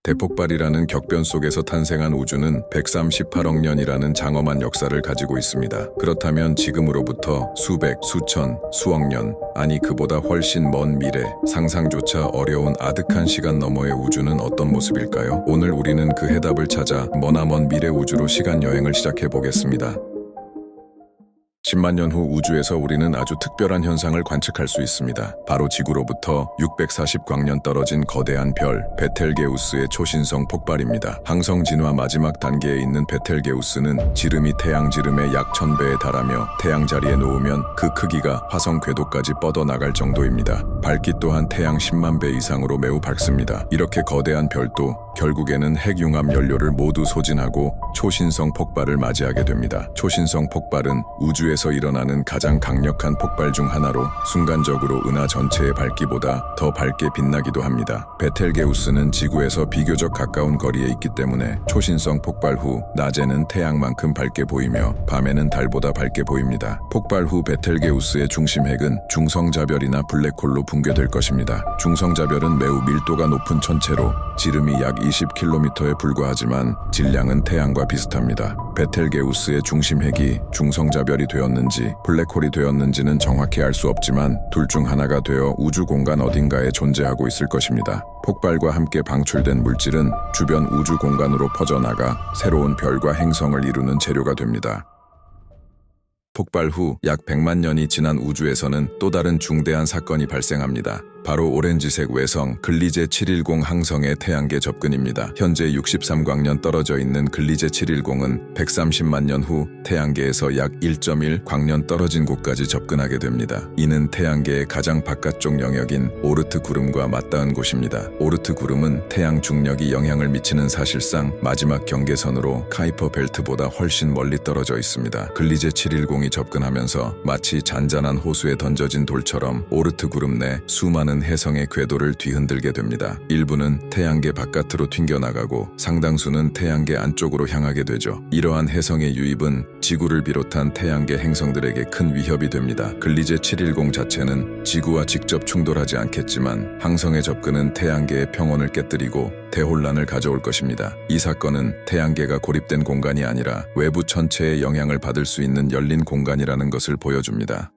대폭발이라는 격변 속에서 탄생한 우주는 138억 년이라는 장엄한 역사를 가지고 있습니다. 그렇다면 지금으로부터 수백, 수천, 수억 년, 아니 그보다 훨씬 먼 미래, 상상조차 어려운 아득한 시간 너머의 우주는 어떤 모습일까요? 오늘 우리는 그 해답을 찾아 머나먼 미래 우주로 시간 여행을 시작해 보겠습니다. 10만 년 후 우주에서 우리는 아주 특별한 현상을 관측할 수 있습니다. 바로 지구로부터 640광년 떨어진 거대한 별 베텔게우스의 초신성 폭발입니다. 항성 진화 마지막 단계에 있는 베텔게우스는 지름이 태양 지름의 약 1000배에 달하며 태양 자리에 놓으면 그 크기가 화성 궤도까지 뻗어나갈 정도입니다. 밝기 또한 태양 10만 배 이상으로 매우 밝습니다. 이렇게 거대한 별도 결국에는 핵융합 연료를 모두 소진하고 초신성 폭발을 맞이하게 됩니다. 초신성 폭발은 우주에서 일어나는 가장 강력한 폭발 중 하나로 순간적으로 은하 전체의 밝기보다 더 밝게 빛나기도 합니다. 베텔게우스는 지구에서 비교적 가까운 거리에 있기 때문에 초신성 폭발 후 낮에는 태양만큼 밝게 보이며 밤에는 달보다 밝게 보입니다. 폭발 후 베텔게우스의 중심핵은 중성자별이나 블랙홀로 붕괴될 것입니다. 중성자별은 매우 밀도가 높은 천체로 지름이 약 20km에 불과하지만 질량은 태양과 비슷합니다. 베텔게우스의 중심핵이 중성자별이 되었는지 블랙홀이 되었는지는 정확히 알 수 없지만 둘 중 하나가 되어 우주 공간 어딘가에 존재하고 있을 것입니다. 폭발과 함께 방출된 물질은 주변 우주 공간으로 퍼져나가 새로운 별과 행성을 이루는 재료가 됩니다. 폭발 후 약 100만 년이 지난 우주에서는 또 다른 중대한 사건이 발생합니다. 바로 오렌지색 외성 글리제 710 항성의 태양계 접근입니다. 현재 63광년 떨어져 있는 글리제 710은 130만 년 후 태양계에서 약 1.1 광년 떨어진 곳까지 접근하게 됩니다. 이는 태양계의 가장 바깥쪽 영역인 오르트 구름과 맞닿은 곳입니다. 오르트 구름은 태양 중력이 영향을 미치는 사실상 마지막 경계선으로 카이퍼 벨트보다 훨씬 멀리 떨어져 있습니다. 글리제 710이 접근하면서 마치 잔잔한 호수에 던져진 돌처럼 오르트 구름 내 수많은 해성의 궤도를 뒤흔들게 됩니다. 일부는 태양계 바깥으로 튕겨나가고 상당수는 태양계 안쪽으로 향하게 되죠. 이러한 해성의 유입은 지구를 비롯한 태양계 행성들에게 큰 위협이 됩니다. 글리제 710 자체는 지구와 직접 충돌하지 않겠지만 항성의 접근은 태양계의 평온을 깨뜨리고 대혼란을 가져올 것입니다. 이 사건은 태양계가 고립된 공간이 아니라 외부 천체의 영향을 받을 수 있는 열린 공간이라는 것을 보여줍니다.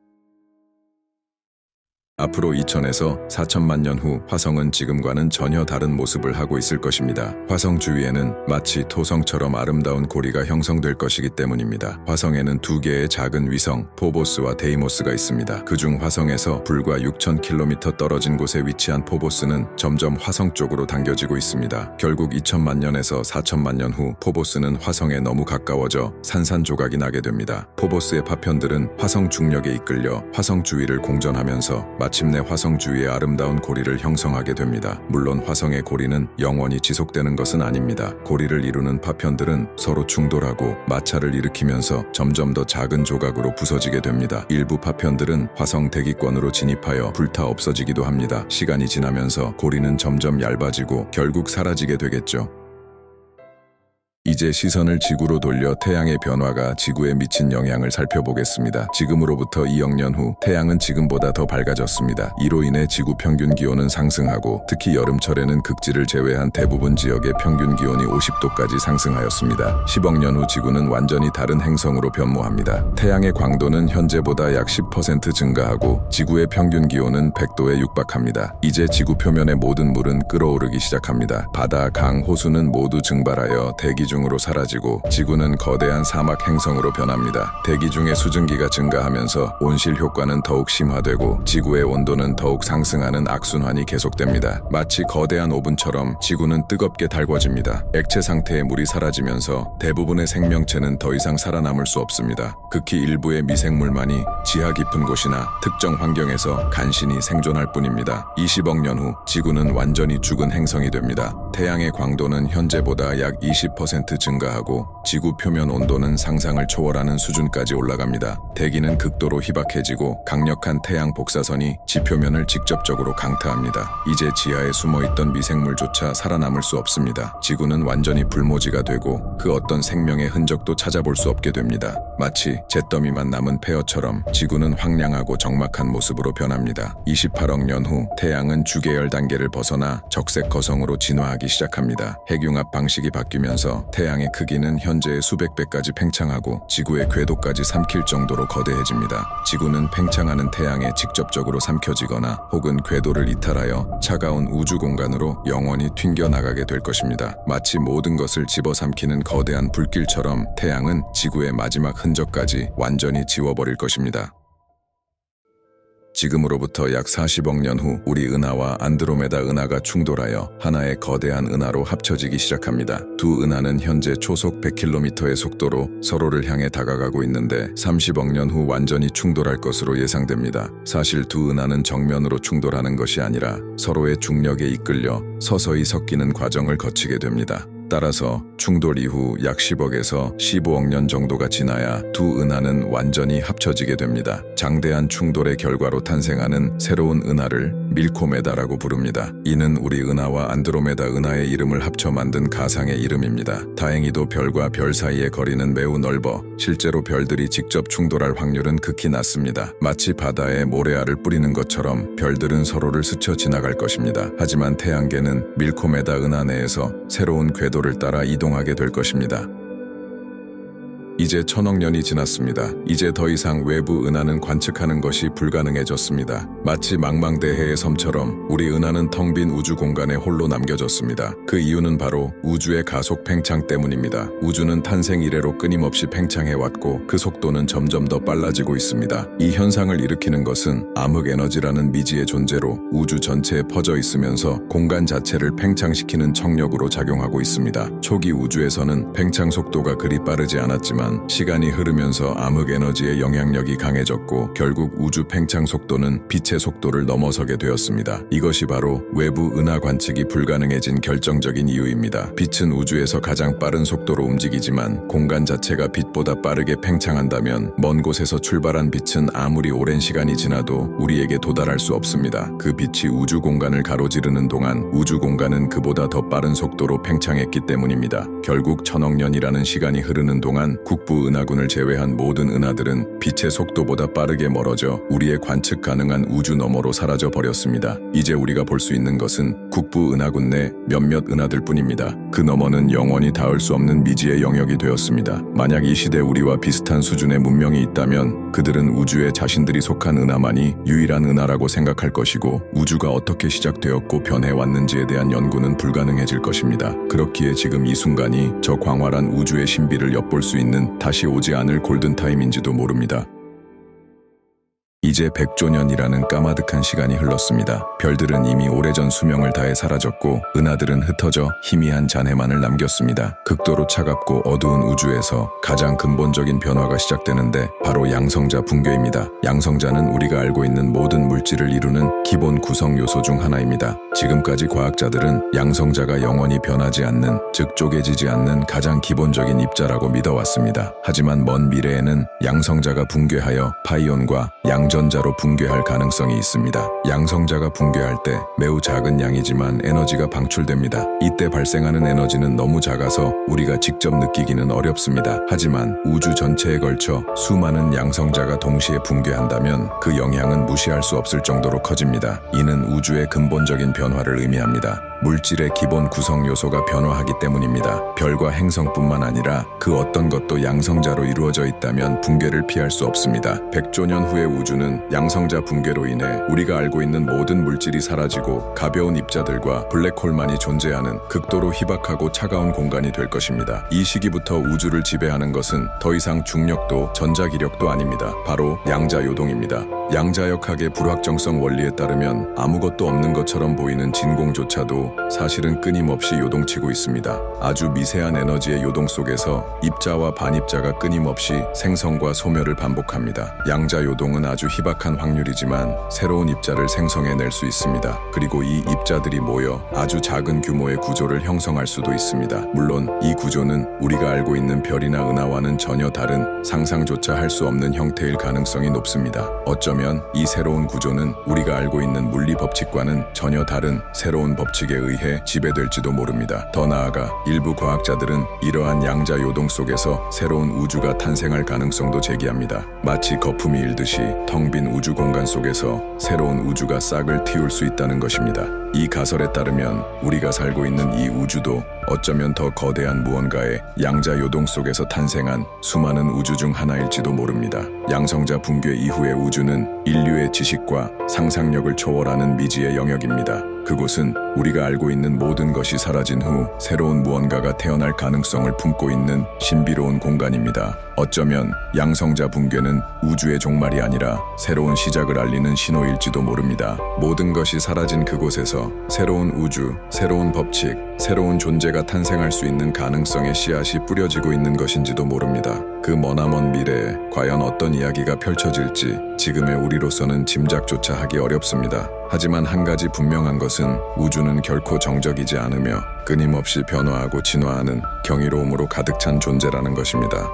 앞으로 2000에서 4000만 년 후 화성은 지금과는 전혀 다른 모습을 하고 있을 것입니다. 화성 주위에는 마치 토성처럼 아름다운 고리가 형성될 것이기 때문입니다. 화성에는 두 개의 작은 위성 포보스와 데이모스가 있습니다. 그중 화성에서 불과 6000km 떨어진 곳에 위치한 포보스는 점점 화성 쪽으로 당겨지고 있습니다. 결국 2000만 년에서 4000만 년 후 포보스는 화성에 너무 가까워져 산산조각이 나게 됩니다. 포보스의 파편들은 화성 중력에 이끌려 화성 주위를 공전하면서 마침내 화성 주위의 아름다운 고리를 형성하게 됩니다. 물론 화성의 고리는 영원히 지속되는 것은 아닙니다. 고리를 이루는 파편들은 서로 충돌하고 마찰을 일으키면서 점점 더 작은 조각으로 부서지게 됩니다. 일부 파편들은 화성 대기권으로 진입하여 불타 없어지기도 합니다. 시간이 지나면서 고리는 점점 얇아지고 결국 사라지게 되겠죠. 이제 시선을 지구로 돌려 태양의 변화가 지구에 미친 영향을 살펴보겠습니다. 지금으로부터 2억 년 후 태양은 지금보다 더 밝아졌습니다. 이로 인해 지구 평균 기온은 상승하고 특히 여름철에는 극지를 제외한 대부분 지역의 평균 기온이 50도까지 상승하였습니다. 10억 년 후 지구는 완전히 다른 행성으로 변모합니다. 태양의 광도는 현재보다 약 10% 증가하고 지구의 평균 기온은 100도에 육박합니다. 이제 지구 표면의 모든 물은 끓어오르기 시작합니다. 바다, 강, 호수는 모두 증발하여 대기 중으로 사라지고 지구는 거대한 사막 행성으로 변합니다. 대기 중의 수증기가 증가하면서 온실 효과는 더욱 심화되고 지구의 온도는 더욱 상승하는 악순환이 계속됩니다. 마치 거대한 오븐처럼 지구는 뜨겁게 달궈집니다. 액체 상태의 물이 사라지면서 대부분의 생명체는 더 이상 살아남을 수 없습니다. 극히 일부의 미생물만이 지하 깊은 곳이나 특정 환경에서 간신히 생존할 뿐입니다. 20억 년 후 지구는 완전히 죽은 행성이 됩니다. 태양의 광도는 현재보다 약 20% 10% 증가하고 지구 표면 온도는 상상을 초월하는 수준까지 올라갑니다. 대기는 극도로 희박해지고 강력한 태양 복사선이 지표면을 직접적으로 강타합니다. 이제 지하에 숨어있던 미생물조차 살아남을 수 없습니다. 지구는 완전히 불모지가 되고 그 어떤 생명의 흔적도 찾아볼 수 없게 됩니다. 마치 잿더미만 남은 폐허처럼 지구는 황량하고 적막한 모습으로 변합니다. 28억 년 후 태양은 주계열 단계를 벗어나 적색 거성으로 진화하기 시작합니다. 핵융합 방식이 바뀌면서 태양의 크기는 현재의 수백 배까지 팽창하고 지구의 궤도까지 삼킬 정도로 거대해집니다. 지구는 팽창하는 태양에 직접적으로 삼켜지거나 혹은 궤도를 이탈하여 차가운 우주 공간으로 영원히 튕겨나가게 될 것입니다. 마치 모든 것을 집어삼키는 거대한 불길처럼 태양은 지구의 마지막 흔적까지 완전히 지워버릴 것입니다. 지금으로부터 약 40억 년 후 우리 은하와 안드로메다 은하가 충돌하여 하나의 거대한 은하로 합쳐지기 시작합니다. 두 은하는 현재 초속 100km의 속도로 서로를 향해 다가가고 있는데 30억 년 후 완전히 충돌할 것으로 예상됩니다. 사실 두 은하는 정면으로 충돌하는 것이 아니라 서로의 중력에 이끌려 서서히 섞이는 과정을 거치게 됩니다. 따라서 충돌 이후 약 10억에서 15억 년 정도가 지나야 두 은하는 완전히 합쳐지게 됩니다. 장대한 충돌의 결과로 탄생하는 새로운 은하를 밀코메다라고 부릅니다. 이는 우리 은하와 안드로메다 은하의 이름을 합쳐 만든 가상의 이름입니다. 다행히도 별과 별 사이의 거리는 매우 넓어 실제로 별들이 직접 충돌할 확률은 극히 낮습니다. 마치 바다에 모래알을 뿌리는 것처럼 별들은 서로를 스쳐 지나갈 것입니다. 하지만 태양계는 밀코메다 은하 내에서 새로운 궤도를 따라 이동하게 될 것입니다. 이제 1000억 년이 지났습니다. 이제 더 이상 외부 은하는 관측하는 것이 불가능해졌습니다. 마치 망망대해의 섬처럼 우리 은하는 텅 빈 우주 공간에 홀로 남겨졌습니다. 그 이유는 바로 우주의 가속 팽창 때문입니다. 우주는 탄생 이래로 끊임없이 팽창해왔고 그 속도는 점점 더 빨라지고 있습니다. 이 현상을 일으키는 것은 암흑에너지라는 미지의 존재로 우주 전체에 퍼져 있으면서 공간 자체를 팽창시키는 청력으로 작용하고 있습니다. 초기 우주에서는 팽창 속도가 그리 빠르지 않았지만 시간이 흐르면서 암흑에너지의 영향력이 강해졌고 결국 우주 팽창 속도는 빛의 속도를 넘어서게 되었습니다. 이것이 바로 외부 은하 관측이 불가능해진 결정적인 이유입니다. 빛은 우주에서 가장 빠른 속도로 움직이지만 공간 자체가 빛보다 빠르게 팽창한다면 먼 곳에서 출발한 빛은 아무리 오랜 시간이 지나도 우리에게 도달할 수 없습니다. 그 빛이 우주 공간을 가로지르는 동안 우주 공간은 그보다 더 빠른 속도로 팽창했기 때문입니다. 결국 1000억 년이라는 시간이 흐르는 동안 국부 은하군을 제외한 모든 은하들은 빛의 속도보다 빠르게 멀어져 우리의 관측 가능한 우주 너머로 사라져 버렸습니다. 이제 우리가 볼 수 있는 것은 국부 은하군 내 몇몇 은하들 뿐입니다. 그 너머는 영원히 닿을 수 없는 미지의 영역이 되었습니다. 만약 이 시대 우리와 비슷한 수준의 문명이 있다면 그들은 우주에 자신들이 속한 은하만이 유일한 은하라고 생각할 것이고 우주가 어떻게 시작되었고 변해왔는지에 대한 연구는 불가능해질 것입니다. 그렇기에 지금 이 순간이 저 광활한 우주의 신비를 엿볼 수 있는 다시 오지 않을 골든타임인지도 모릅니다. 이제 100조 년이라는 까마득한 시간이 흘렀습니다. 별들은 이미 오래전 수명을 다해 사라졌고 은하들은 흩어져 희미한 잔해만을 남겼습니다. 극도로 차갑고 어두운 우주에서 가장 근본적인 변화가 시작되는데 바로 양성자 붕괴입니다. 양성자는 우리가 알고 있는 모든 물질을 이루는 기본 구성 요소 중 하나입니다. 지금까지 과학자들은 양성자가 영원히 변하지 않는, 즉 쪼개지지 않는 가장 기본적인 입자라고 믿어왔습니다. 하지만 먼 미래에는 양성자가 붕괴하여 파이온과 양전자로 붕괴할 가능성이 있습니다. 양성자가 붕괴할 때 매우 작은 양이지만 에너지가 방출됩니다. 이때 발생하는 에너지는 너무 작아서 우리가 직접 느끼기는 어렵습니다. 하지만 우주 전체에 걸쳐 수많은 양성자가 동시에 붕괴한다면 그 영향은 무시할 수 없을 정도로 커집니다. 이는 우주의 근본적인 변화를 의미합니다. 물질의 기본 구성 요소가 변화하기 때문입니다. 별과 행성뿐만 아니라 그 어떤 것도 양성자로 이루어져 있다면 붕괴를 피할 수 없습니다. 100조 년 후의 우주는 양성자 붕괴로 인해 우리가 알고 있는 모든 물질이 사라지고 가벼운 입자들과 블랙홀만이 존재하는 극도로 희박하고 차가운 공간이 될 것입니다. 이 시기부터 우주를 지배하는 것은 더 이상 중력도 전자기력도 아닙니다. 바로 양자요동입니다. 양자역학의 불확정성 원리에 따르면 아무것도 없는 것처럼 보이는 진공조차도 사실은 끊임없이 요동치고 있습니다. 아주 미세한 에너지의 요동 속에서 입자와 반입자가 끊임없이 생성과 소멸을 반복합니다. 양자 요동은 아주 희박한 확률이지만 새로운 입자를 생성해낼 수 있습니다. 그리고 이 입자들이 모여 아주 작은 규모의 구조를 형성할 수도 있습니다. 물론 이 구조는 우리가 알고 있는 별이나 은하와는 전혀 다른 상상조차 할 수 없는 형태일 가능성이 높습니다. 어쩌면 이 새로운 구조는 우리가 알고 있는 물리 법칙과는 전혀 다른 새로운 법칙에 의해 지배될지도 모릅니다. 더 나아가 일부 과학자들은 이러한 양자 요동 속에서 새로운 우주가 탄생할 가능성도 제기합니다. 마치 거품이 일듯이 텅 빈 우주 공간 속에서 새로운 우주가 싹을 틔울 수 있다는 것입니다. 이 가설에 따르면 우리가 살고 있는 이 우주도 어쩌면 더 거대한 무언가의 양자 요동 속에서 탄생한 수많은 우주 중 하나일지도 모릅니다. 양성자 붕괴 이후의 우주는 인류의 지식과 상상력을 초월하는 미지의 영역입니다. 그곳은 우리가 알고 있는 모든 것이 사라진 후 새로운 무언가가 태어날 가능성을 품고 있는 신비로운 공간입니다. 어쩌면 양성자 붕괴는 우주의 종말이 아니라 새로운 시작을 알리는 신호일지도 모릅니다. 모든 것이 사라진 그곳에서 새로운 우주, 새로운 법칙, 새로운 존재가 탄생할 수 있는 가능성의 씨앗이 뿌려지고 있는 것인지도 모릅니다. 그 머나먼 미래에 과연 어떤 이야기가 펼쳐질지 지금의 우리로서는 짐작조차 하기 어렵습니다. 하지만 한 가지 분명한 것은 우주는 결코 정적이지 않으며 끊임없이 변화하고 진화하는 경이로움으로 가득 찬 존재라는 것입니다.